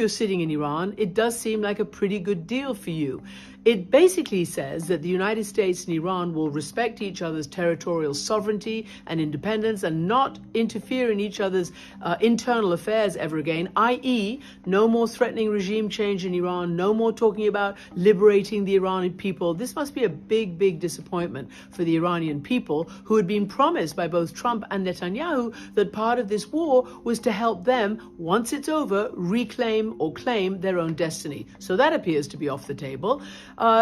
you're sitting in Iran, it does seem like a pretty good deal for you. It basically says that the United States and Iran will respect each other's territorial sovereignty and independence and not interfere in each other's internal affairs ever again, i.e. no more threatening regime change in Iran, no more talking about liberating the Iranian people. This must be a big, big disappointment for the Iranian people, who had been promised by both Trump and Netanyahu that part of this war was to help them, once it's over, reclaim or claim their own destiny. So that appears to be off the table.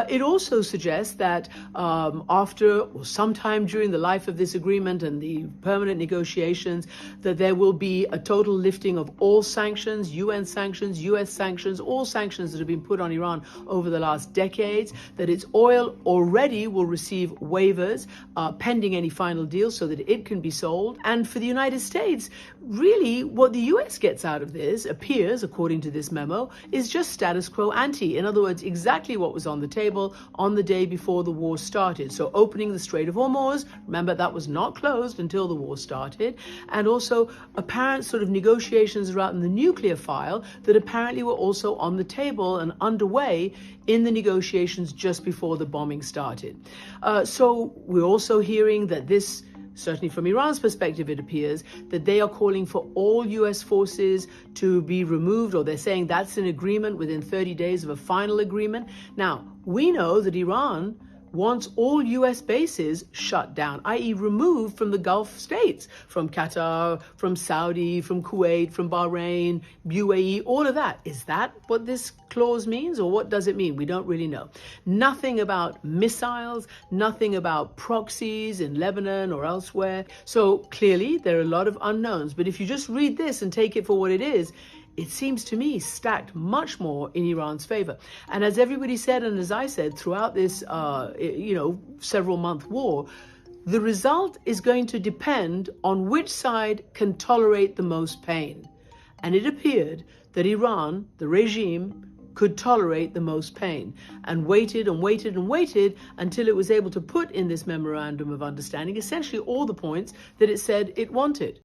It also suggests that after or sometime during the life of this agreement and the permanent negotiations, that there will be a total lifting of all sanctions, UN sanctions, US sanctions, all sanctions that have been put on Iran over the last decades, that its oil already will receive waivers pending any final deal so that it can be sold. And for the United States, really what the US gets out of this appears, according to this memo, is just status quo ante. In other words, exactly what was on the table on the day before the war started. So opening the Strait of Hormuz, remember that was not closed until the war started, and also apparent sort of negotiations around the nuclear file that apparently were also on the table and underway in the negotiations just before the bombing started. So we're also hearing that this, certainly from Iran's perspective, it appears that they are calling for all US forces to be removed, or they're saying that's an agreement within 30 days of a final agreement. Now, we know that Iran wants all US bases shut down, i.e. removed from the Gulf states, from Qatar, from Saudi, from Kuwait, from Bahrain, UAE, all of that. Is that what this clause means, or what does it mean? We don't really know. Nothing about missiles, nothing about proxies in Lebanon or elsewhere. So clearly there are a lot of unknowns. But if you just read this and take it for what it is, it seems to me stacked much more in Iran's favor. And as everybody said, and as I said, throughout this, several-month war, the result is going to depend on which side can tolerate the most pain. And it appeared that Iran, the regime, could tolerate the most pain, and waited and waited and waited until it was able to put in this memorandum of understanding essentially all the points that it said it wanted.